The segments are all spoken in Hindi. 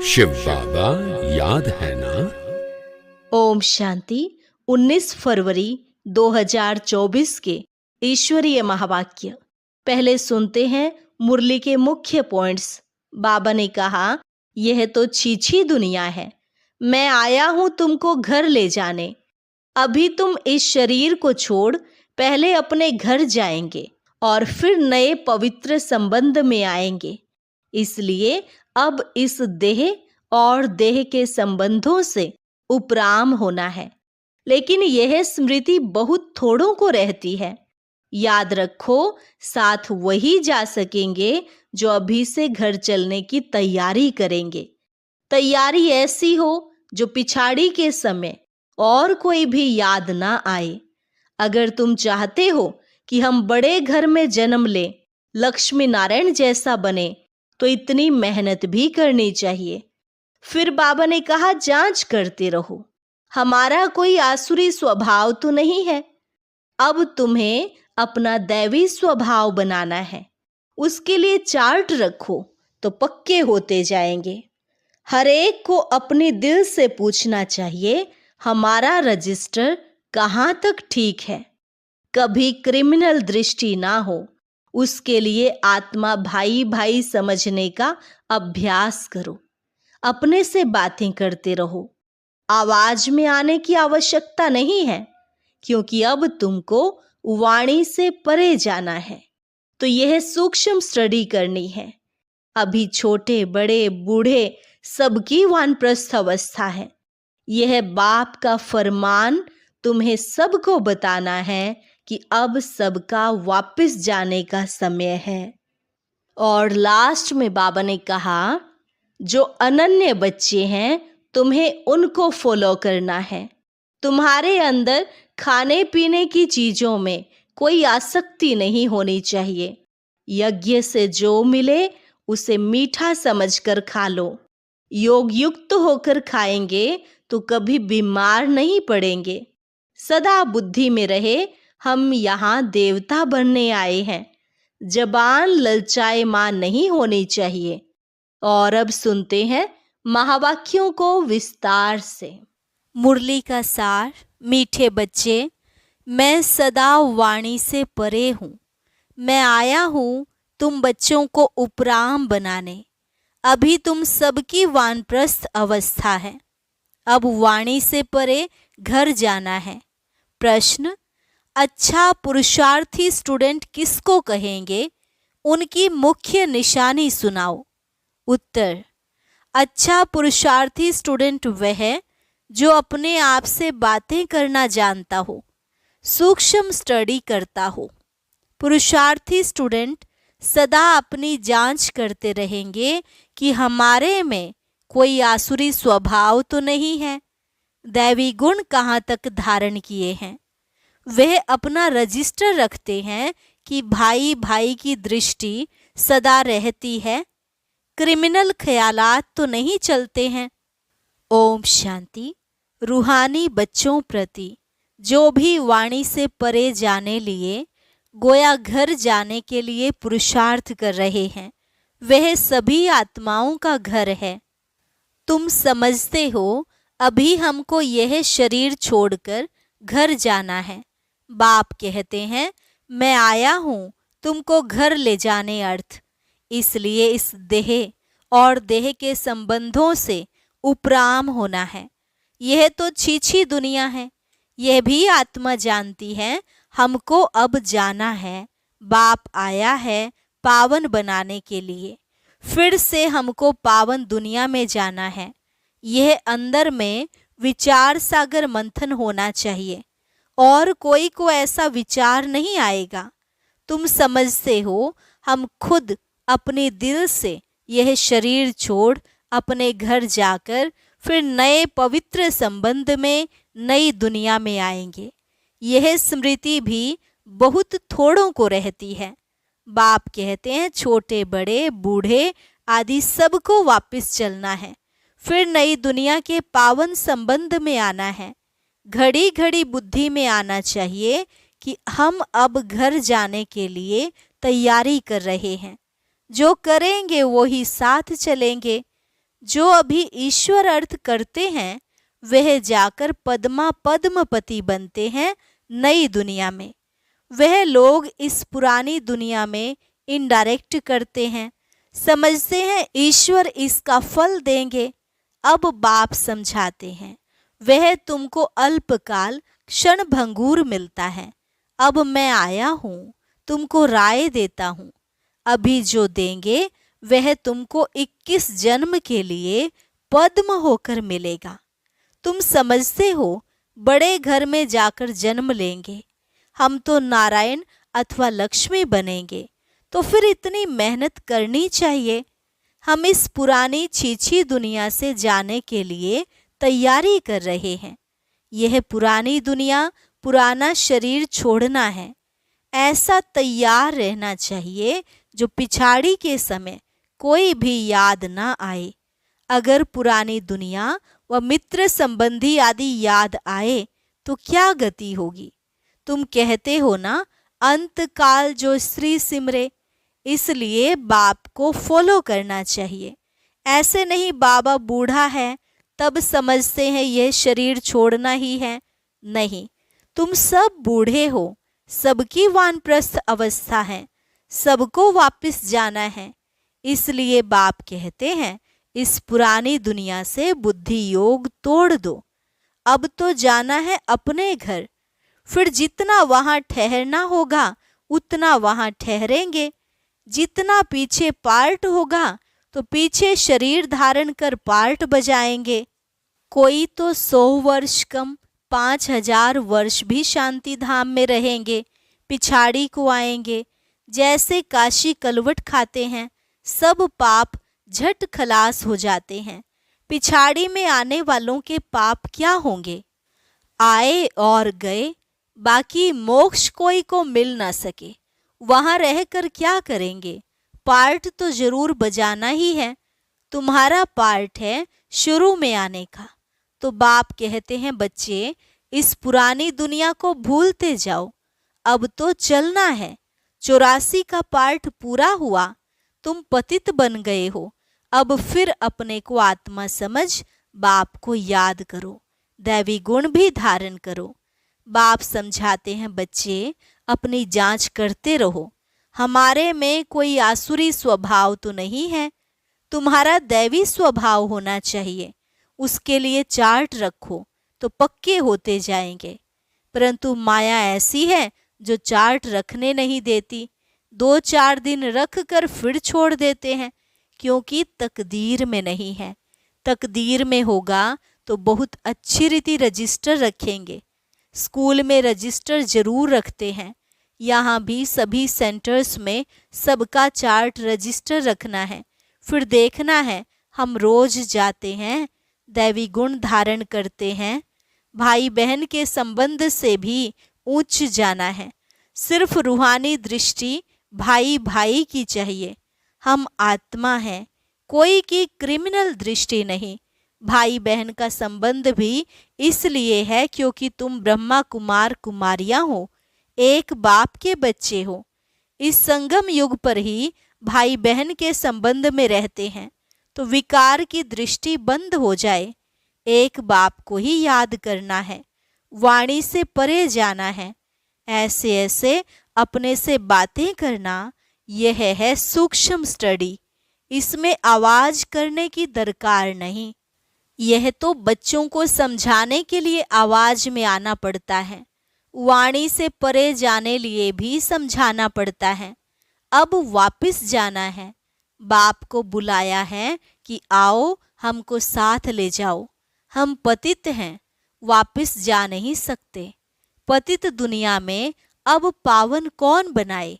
शिव बाबा याद है ना। ओम शांति। 19 फरवरी 2024 के ईश्वरीय महावाक्य। पहले सुनते हैं मुरली के मुख्य पॉइंट्स। बाबा ने कहा, यह तो छीछी दुनिया है, मैं आया हूं तुमको घर ले जाने। अभी तुम इस शरीर को छोड़ पहले अपने घर जाएंगे और फिर नए पवित्र संबंध में आएंगे। इसलिए अब इस देह और देह के संबंधों से उपराम होना है। लेकिन यह स्मृति बहुत थोड़ों को रहती है। याद रखो, साथ वही जा सकेंगे जो अभी से घर चलने की तैयारी करेंगे। तैयारी ऐसी हो जो पिछाड़ी के समय और कोई भी याद ना आए। अगर तुम चाहते हो कि हम बड़े घर में जन्म लें, लक्ष्मी नारायण जैसा बने, तो इतनी मेहनत भी करनी चाहिए। फिर बाबा ने कहा, जांच करते रहो, हमारा कोई आसुरी स्वभाव तो नहीं है। अब तुम्हें अपना दैवी स्वभाव बनाना है। उसके लिए चार्ट रखो तो पक्के होते जाएंगे। हर एक को अपने दिल से पूछना चाहिए, हमारा रजिस्टर कहाँ तक ठीक है। कभी क्रिमिनल दृष्टि ना हो, उसके लिए आत्मा भाई भाई समझने का अभ्यास करो। अपने से बातें करते रहो। आवाज में आने की आवश्यकता नहीं है, क्योंकि अब तुमको वाणी से परे जाना है। तो यह सूक्ष्म स्टडी करनी है। अभी छोटे बड़े बूढ़े सबकी वानप्रस्थ अवस्था है। यह बाप का फरमान तुम्हें सबको बताना है कि अब सबका वापस जाने का समय है। और लास्ट में बाबा ने कहा, जो अनन्य बच्चे हैं तुम्हें उनको फॉलो करना है। तुम्हारे अंदर खाने पीने की चीजों में कोई आसक्ति नहीं होनी चाहिए। यज्ञ से जो मिले उसे मीठा समझकर खा लो। योग युक्त होकर खाएंगे तो कभी बीमार नहीं पड़ेंगे। सदा बुद्धि में रहे, हम यहाँ देवता बनने आए हैं। जबान ललचाए मान नहीं होनी चाहिए। और अब सुनते हैं महावाक्यों को विस्तार से। मुरली का सार। मीठे बच्चे, मैं सदा वाणी से परे हूँ। मैं आया हूँ तुम बच्चों को उपराम बनाने। अभी तुम सबकी वानप्रस्थ अवस्था है। अब वाणी से परे घर जाना है। प्रश्न, अच्छा पुरुषार्थी स्टूडेंट किसको कहेंगे? उनकी मुख्य निशानी सुनाओ। उत्तर, अच्छा पुरुषार्थी स्टूडेंट वह है जो अपने आप से बातें करना जानता हो, सूक्ष्म स्टडी करता हो। पुरुषार्थी स्टूडेंट सदा अपनी जांच करते रहेंगे कि हमारे में कोई आसुरी स्वभाव तो नहीं है, दैवी गुण कहाँ तक धारण किए हैं। वह अपना रजिस्टर रखते हैं कि भाई भाई की दृष्टि सदा रहती है, क्रिमिनल ख्यालात तो नहीं चलते हैं। ओम शांति। रूहानी बच्चों प्रति जो भी वाणी से परे जाने लिए गोया घर जाने के लिए पुरुषार्थ कर रहे हैं, वह सभी आत्माओं का घर है। तुम समझते हो, अभी हमको यह शरीर छोड़कर घर जाना है। बाप कहते हैं, मैं आया हूँ तुमको घर ले जाने अर्थ। इसलिए इस देह और देह के संबंधों से उपराम होना है। यह तो छीछी दुनिया है। यह भी आत्मा जानती है हमको अब जाना है। बाप आया है पावन बनाने के लिए। फिर से हमको पावन दुनिया में जाना है। यह अंदर में विचार सागर मंथन होना चाहिए और कोई को ऐसा विचार नहीं आएगा। तुम समझते हो, हम खुद अपने दिल से यह शरीर छोड़ अपने घर जाकर फिर नए पवित्र संबंध में नई दुनिया में आएंगे। यह स्मृति भी बहुत थोड़ों को रहती है। बाप कहते हैं, छोटे बड़े बूढ़े आदि सबको वापस चलना है, फिर नई दुनिया के पावन संबंध में आना है। घड़ी घड़ी बुद्धि में आना चाहिए कि हम अब घर जाने के लिए तैयारी कर रहे हैं। जो करेंगे वो ही साथ चलेंगे। जो अभी ईश्वर अर्थ करते हैं वह जाकर पद्मपति बनते हैं नई दुनिया में। वह लोग इस पुरानी दुनिया में इनडायरेक्ट करते हैं, समझते हैं ईश्वर इसका फल देंगे। अब बाप समझाते हैं वह तुमको अल्पकाल क्षण भंगुर मिलता है। अब मैं आया हूँ, तुमको राय देता हूँ। अभी जो देंगे वह तुमको 21 जन्म के लिए पद्म होकर मिलेगा। तुम समझते हो बड़े घर में जाकर जन्म लेंगे, हम तो नारायण अथवा लक्ष्मी बनेंगे, तो फिर इतनी मेहनत करनी चाहिए। हम इस पुरानी छीछी दुनिया से जाने के लिए तैयारी कर रहे हैं। यह पुरानी दुनिया, पुराना शरीर छोड़ना है। ऐसा तैयार रहना चाहिए जो पिछाड़ी के समय कोई भी याद ना आए। अगर पुरानी दुनिया व मित्र संबंधी आदि याद आए तो क्या गति होगी। तुम कहते हो ना, अंत काल जो श्री सिमरे, इसलिए बाप को फॉलो करना चाहिए। ऐसे नहीं बाबा बूढ़ा है तब समझते हैं यह शरीर छोड़ना ही है। नहीं, तुम सब बूढ़े हो, सबकी वानप्रस्थ अवस्था है, सबको वापस जाना है। इसलिए बाप कहते हैं इस पुरानी दुनिया से बुद्धि योग तोड़ दो। अब तो जाना है अपने घर, फिर जितना वहां ठहरना होगा उतना वहां ठहरेंगे। जितना पीछे पार्ट होगा तो पीछे शरीर धारण कर पार्ट बजाएंगे। कोई तो 100 वर्ष कम 5000 वर्ष भी शांति धाम में रहेंगे, पिछाड़ी को आएंगे। जैसे काशी कलवट खाते हैं, सब पाप झट खलास हो जाते हैं। पिछाड़ी में आने वालों के पाप क्या होंगे? आए और गए, बाकी मोक्ष कोई को मिल ना सके। वहां रहकर क्या करेंगे? पार्ट तो जरूर बजाना ही है। तुम्हारा पार्ट है शुरू में आने का। तो बाप कहते हैं बच्चे, इस पुरानी दुनिया को भूलते जाओ, अब तो चलना है। 84 का पार्ट पूरा हुआ, तुम पतित बन गए हो। अब फिर अपने को आत्मा समझ बाप को याद करो, दैवी गुण भी धारण करो। बाप समझाते हैं बच्चे, अपनी जांच करते रहो। हमारे में कोई आसुरी स्वभाव तो नहीं है, तुम्हारा दैवी स्वभाव होना चाहिए। उसके लिए चार्ट रखो तो पक्के होते जाएंगे। परंतु माया ऐसी है जो चार्ट रखने नहीं देती। 2-4 दिन रख कर फिर छोड़ देते हैं, क्योंकि तकदीर में नहीं है। तकदीर में होगा तो बहुत अच्छी रीति रजिस्टर रखेंगे। स्कूल में रजिस्टर जरूर रखते हैं, यहाँ भी सभी सेंटर्स में सबका चार्ट रजिस्टर रखना है। फिर देखना है, हम रोज जाते हैं, दैवी गुण धारण करते हैं। भाई बहन के संबंध से भी ऊंच जाना है। सिर्फ रूहानी दृष्टि भाई भाई की चाहिए। हम आत्मा हैं, कोई की क्रिमिनल दृष्टि नहीं। भाई बहन का संबंध भी इसलिए है क्योंकि तुम ब्रह्मा कुमार कुमारियां हो, एक बाप के बच्चे हो। इस संगम युग पर ही भाई बहन के संबंध में रहते हैं तो विकार की दृष्टि बंद हो जाए। एक बाप को ही याद करना है, वाणी से परे जाना है। ऐसे ऐसे अपने से बातें करना, यह है सूक्ष्म स्टडी। इसमें आवाज करने की दरकार नहीं। यह तो बच्चों को समझाने के लिए आवाज में आना पड़ता है, वाणी से परे जाने लिए भी समझाना पड़ता है। अब वापस जाना है, बाप को बुलाया है कि आओ हमको साथ ले जाओ। हम पतित हैं, वापस जा नहीं सकते। पतित दुनिया में अब पावन कौन बनाए?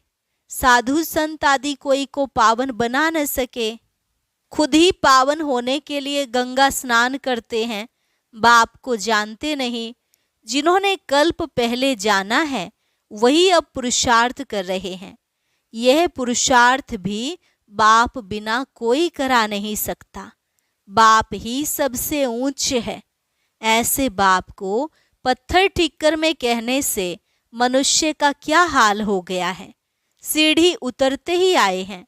साधु संत आदि कोई को पावन बना न सके। खुद ही पावन होने के लिए गंगा स्नान करते हैं, बाप को जानते नहीं। जिन्होंने कल्प पहले जाना है वही अब पुरुषार्थ कर रहे हैं। यह पुरुषार्थ भी बाप बिना कोई करा नहीं सकता। बाप ही सबसे ऊंच है। ऐसे बाप को पत्थर ठिक्कर में कहने से मनुष्य का क्या हाल हो गया है। सीढ़ी उतरते ही आए हैं।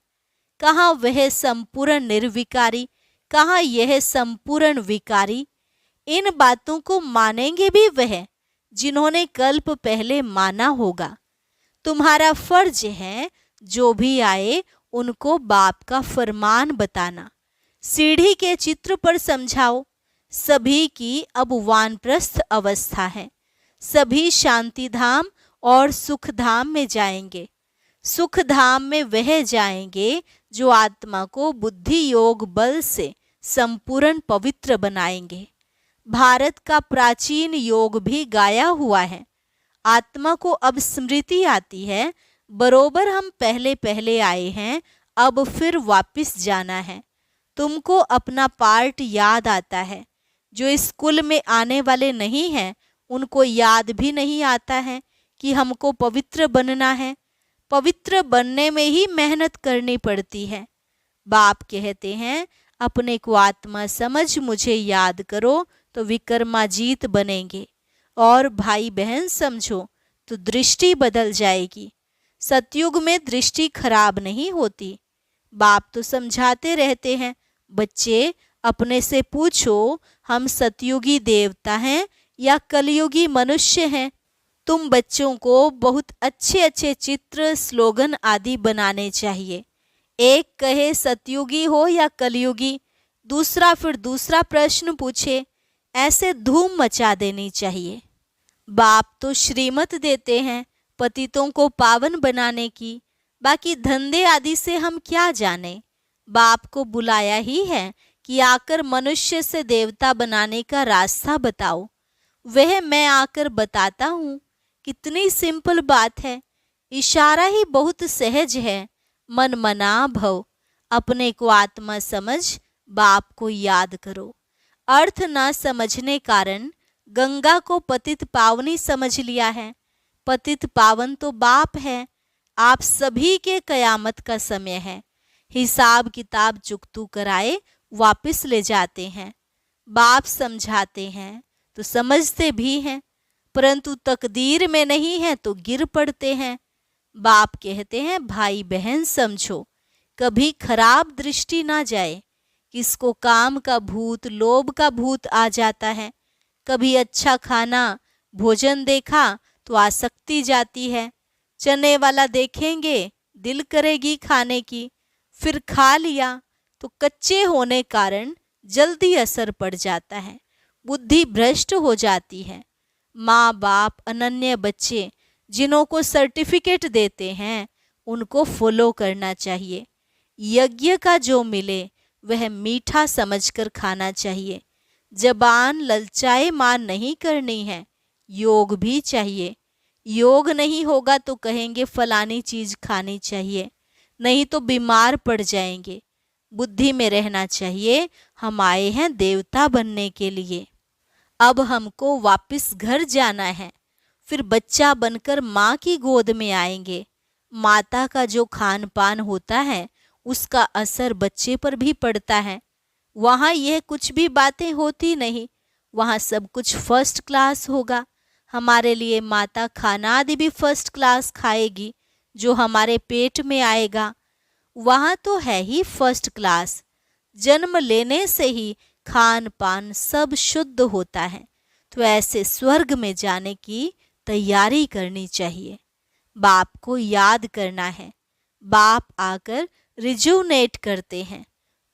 कहाँ वह संपूर्ण निर्विकारी, कहाँ यह संपूर्ण विकारी। इन बातों को मानेंगे भी वह जिन्होंने कल्प पहले माना होगा। तुम्हारा फर्ज है जो भी आए उनको बाप का फरमान बताना, सीढ़ी के चित्र पर समझाओ। सभी की अब वानप्रस्थ अवस्था है, सभी शांति धाम और सुख धाम में जाएंगे। सुख धाम में वह जाएंगे जो आत्मा को बुद्धि योग बल से संपूर्ण पवित्र बनाएंगे। भारत का प्राचीन योग भी गाया हुआ है। आत्मा को अब स्मृति आती है, बरोबर हम पहले पहले आए हैं, अब फिर वापस जाना है। तुमको अपना पार्ट याद आता है। जो स्कूल में आने वाले नहीं हैं उनको याद भी नहीं आता है कि हमको पवित्र बनना है। पवित्र बनने में ही मेहनत करनी पड़ती है। बाप कहते हैं अपने को आत्मा समझ मुझे याद करो तो विक्रमाजीत बनेंगे, और भाई बहन समझो तो दृष्टि बदल जाएगी। सतयुग में दृष्टि खराब नहीं होती। बाप तो समझाते रहते हैं, बच्चे अपने से पूछो हम सतयुगी देवता हैं या कलयुगी मनुष्य हैं। तुम बच्चों को बहुत अच्छे अच्छे चित्र स्लोगन आदि बनाने चाहिए। एक कहे सतयुगी हो या कलयुगी, दूसरा फिर दूसरा प्रश्न पूछे, ऐसे धूम मचा देनी चाहिए। बाप तो श्रीमत देते हैं पतितों को पावन बनाने की, बाकी धंधे आदि से हम क्या जाने। बाप को बुलाया ही है कि आकर मनुष्य से देवता बनाने का रास्ता बताओ। वह मैं आकर बताता हूँ। कितनी सिंपल बात है, इशारा ही बहुत सहज है। मन मना भव, अपने को आत्मा समझ बाप को याद करो। अर्थ न समझने कारण गंगा को पतित पावनी समझ लिया है। पतित पावन तो बाप है। आप सभी के कयामत का समय है। हिसाब किताब चुकतू कराए वापस ले जाते हैं। बाप समझाते हैं तो समझते भी हैं, परंतु तकदीर में नहीं है तो गिर पड़ते हैं। बाप कहते हैं भाई बहन समझो, कभी खराब दृष्टि ना जाए। किसको काम का भूत लोभ का भूत आ जाता है। कभी अच्छा खाना भोजन देखा तो आसक्ति जाती है। चने वाला देखेंगे दिल करेगी खाने की, फिर खा लिया तो कच्चे होने कारण जल्दी असर पड़ जाता है, बुद्धि भ्रष्ट हो जाती है। माँ बाप अनन्य बच्चे जिन्हों को सर्टिफिकेट देते हैं उनको फॉलो करना चाहिए। यज्ञ का जो मिले वह मीठा समझकर खाना चाहिए। जबान ललचाए मान नहीं करनी है। योग भी चाहिए। योग नहीं होगा तो कहेंगे फलानी चीज खानी चाहिए, नहीं तो बीमार पड़ जाएंगे। बुद्धि में रहना चाहिए हम आए हैं देवता बनने के लिए। अब हमको वापस घर जाना है, फिर बच्चा बनकर माँ की गोद में आएंगे। माता का जो खान पान होता है उसका असर बच्चे पर भी पड़ता है। वहाँ यह कुछ भी बातें होती नहीं, वहाँ सब कुछ फर्स्ट क्लास होगा। हमारे लिए माता खाना आदि भी फर्स्ट क्लास खाएगी जो हमारे पेट में आएगा। वहाँ तो है ही फर्स्ट क्लास। जन्म लेने से ही खान पान सब शुद्ध होता है, तो ऐसे स्वर्ग में जाने की तैयारी करनी चाहिए। बाप को याद करना है। बाप आकर रिजुनेट करते हैं।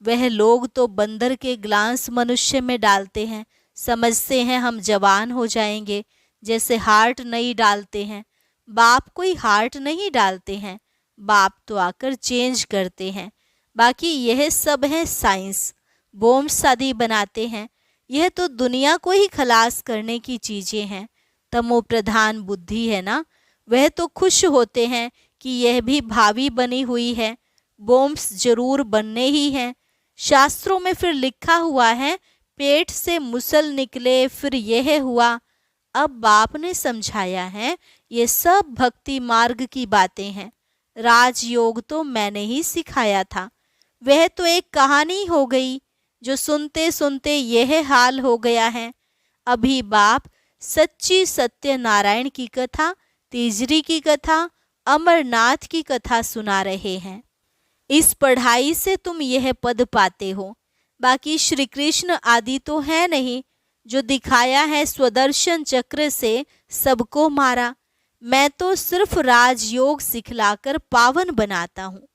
वह लोग तो बंदर के ग्लांस मनुष्य में डालते हैं, समझते हैं हम जवान हो जाएंगे, जैसे हार्ट नहीं डालते हैं। बाप कोई हार्ट नहीं डालते हैं, बाप तो आकर चेंज करते हैं। बाकी यह सब है साइंस, बोम्स आदि बनाते हैं। यह तो दुनिया को ही खलास करने की चीजें हैं। तमो प्रधान बुद्धि है ना, वह तो खुश होते हैं कि यह भी भावी बनी हुई है। बोम्स जरूर बनने ही हैं। शास्त्रों में फिर लिखा हुआ है पेट से मुसल निकले, फिर यह हुआ। अब बाप ने समझाया है ये सब भक्ति मार्ग की बातें हैं। राजयोग तो मैंने ही सिखाया था। वह तो एक कहानी हो गई जो सुनते सुनते यह हाल हो गया है। अभी बाप सच्ची सत्य नारायण की कथा, तीजरी की कथा, अमरनाथ की कथा सुना रहे हैं। इस पढ़ाई से तुम यह पद पाते हो। बाकी श्री कृष्ण आदि तो है नहीं जो दिखाया है स्वदर्शन चक्र से सबको मारा। मैं तो सिर्फ राजयोग सिखलाकर पावन बनाता हूँ।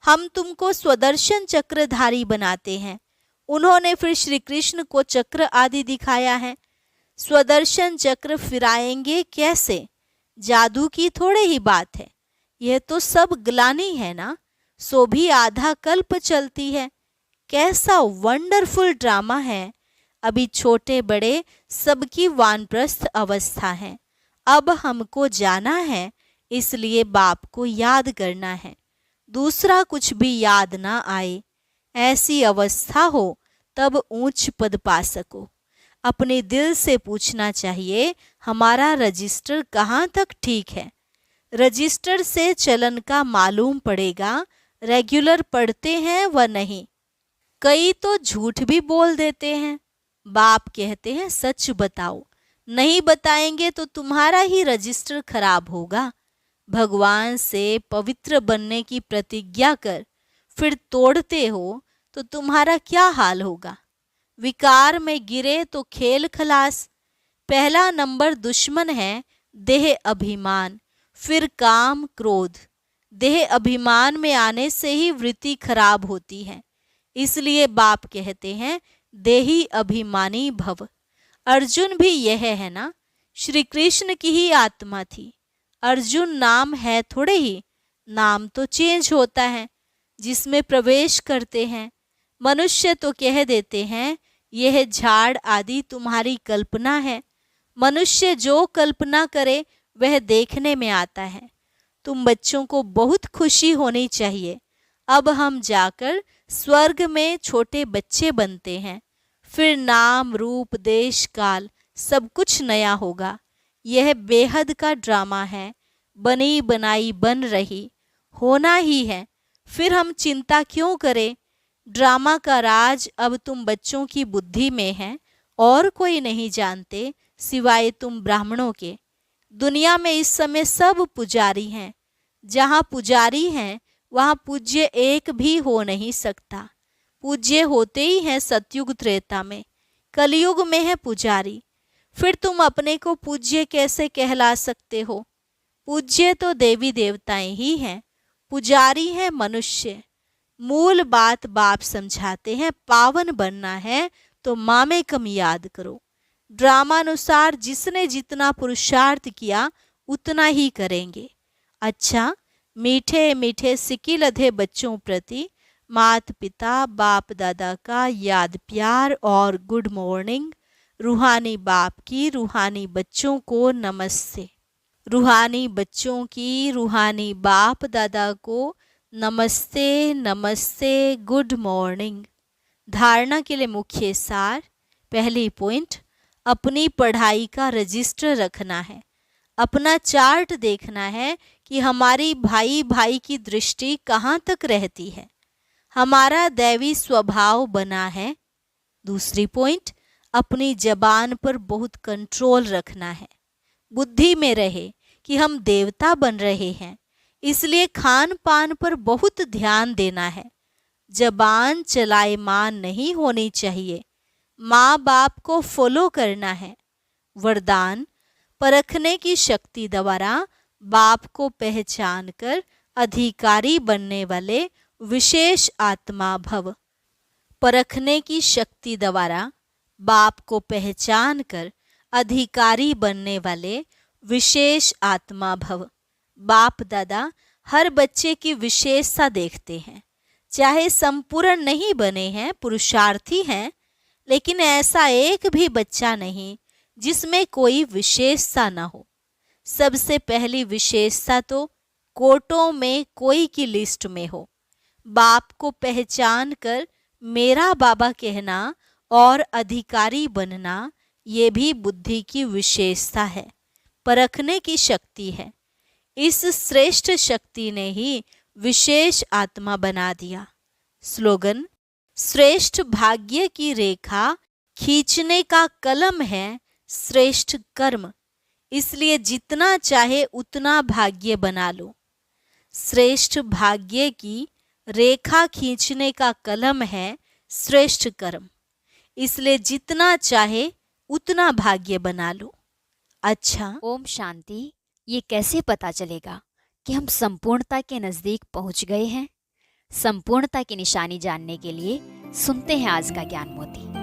हम तुमको स्वदर्शन चक्रधारी बनाते हैं। उन्होंने फिर श्री कृष्ण को चक्र आदि दिखाया है। स्वदर्शन चक्र फिराएंगे कैसे? जादू की थोड़े ही बात है। यह तो सब ग्लानि है ना, सो भी आधा कल्प चलती है। कैसा वंडरफुल ड्रामा है। अभी छोटे बड़े सबकी वानप्रस्थ अवस्था है। अब हमको जाना है, इसलिए बाप को याद करना है। दूसरा कुछ भी याद ना आए। ऐसी अवस्था हो तब ऊंच पद पा सको। अपने दिल से पूछना चाहिए, हमारा रजिस्टर कहाँ तक ठीक है। रजिस्टर से चलन का मालूम पड़ेगा रेगुलर पढ़ते हैं व नहीं। कई तो झूठ भी बोल देते हैं। बाप कहते हैं सच बताओ। नहीं बताएंगे तो तुम्हारा ही रजिस्टर खराब होगा। भगवान से पवित्र बनने की प्रतिज्ञा कर फिर तोड़ते हो तो तुम्हारा क्या हाल होगा। विकार में गिरे तो खेल खलास। पहला नंबर दुश्मन है देह अभिमान, फिर काम क्रोध। देह अभिमान में आने से ही वृत्ति खराब होती है। इसलिए बाप कहते हैं देही अभिमानी भव। अर्जुन भी यह है ना, श्री कृष्ण की ही आत्मा थी। अर्जुन नाम है थोड़े ही, नाम तो चेंज होता है जिसमें प्रवेश करते हैं। मनुष्य तो कह देते हैं यह झाड़ आदि तुम्हारी कल्पना है। मनुष्य जो कल्पना करे वह देखने में आता है। तुम बच्चों को बहुत खुशी होनी चाहिए। अब हम जाकर स्वर्ग में छोटे बच्चे बनते हैं। फिर नाम रूप देश काल सब कुछ नया होगा। यह बेहद का ड्रामा है। बनी बनाई बन रही होना ही है। फिर हम चिंता क्यों करें। ड्रामा का राज अब तुम बच्चों की बुद्धि में है और कोई नहीं जानते सिवाय तुम ब्राह्मणों के। दुनिया में इस समय सब पुजारी हैं। जहाँ पुजारी हैं वहाँ पूज्य एक भी हो नहीं सकता। पूज्य होते ही हैं सतयुग त्रेता में, कलयुग में है पुजारी। फिर तुम अपने को पूज्य कैसे कहला सकते हो। पूज्य तो देवी देवताएं ही हैं, पुजारी है मनुष्य। मूल बात बाप समझाते हैं, पावन बनना है तो मामेकम याद करो। ड्रामानुसार जिसने जितना पुरुषार्थ किया उतना ही करेंगे। अच्छा, मीठे मीठे सिकी लधे बच्चों प्रति मात पिता बाप दादा का याद प्यार और गुड मॉर्निंग। रूहानी बाप की रूहानी बच्चों को नमस्ते। रूहानी बच्चों की रूहानी बाप दादा को नमस्ते नमस्ते, गुड मॉर्निंग। धारणा के लिए मुख्य सार। पहली पॉइंट, अपनी पढ़ाई का रजिस्टर रखना है। अपना चार्ट देखना है कि हमारी भाई भाई की दृष्टि कहाँ तक रहती है। हमारा दैवी स्वभाव बना है। दूसरी पॉइंट, अपनी जबान पर बहुत कंट्रोल रखना है। बुद्धि में रहे कि हम देवता बन रहे हैं, इसलिए खान पान पर बहुत ध्यान देना है। जबान चलायमान नहीं होनी चाहिए। माँ बाप को फॉलो करना है। वरदान, परखने की शक्ति द्वारा बाप को पहचान कर अधिकारी बनने वाले विशेष आत्मा भव। परखने की शक्ति द्वारा बाप को पहचान कर अधिकारी बनने वाले विशेष आत्मा भव। बाप दादा हर बच्चे की विशेषता देखते हैं। चाहे संपूर्ण नहीं बने हैं, पुरुषार्थी हैं, लेकिन ऐसा एक भी बच्चा नहीं जिसमें कोई विशेषता न हो। सबसे पहली विशेषता तो कोटों में कोई की लिस्ट में हो। बाप को पहचान कर मेरा बाबा कहना और अधिकारी बनना, ये भी बुद्धि की विशेषता है, परखने की शक्ति है। इस श्रेष्ठ शक्ति ने ही विशेष आत्मा बना दिया। स्लोगन, श्रेष्ठ भाग्य की रेखा खींचने का कलम है श्रेष्ठ कर्म, इसलिए जितना चाहे उतना भाग्य बना लो। श्रेष्ठ भाग्य की रेखा खींचने का कलम है श्रेष्ठ कर्म, इसलिए जितना चाहे उतना भाग्य बना लो। अच्छा, ओम शांति। ये कैसे पता चलेगा कि हम संपूर्णता के नजदीक पहुंच गए हैं? संपूर्णता की निशानी जानने के लिए सुनते हैं आज का ज्ञान मोती।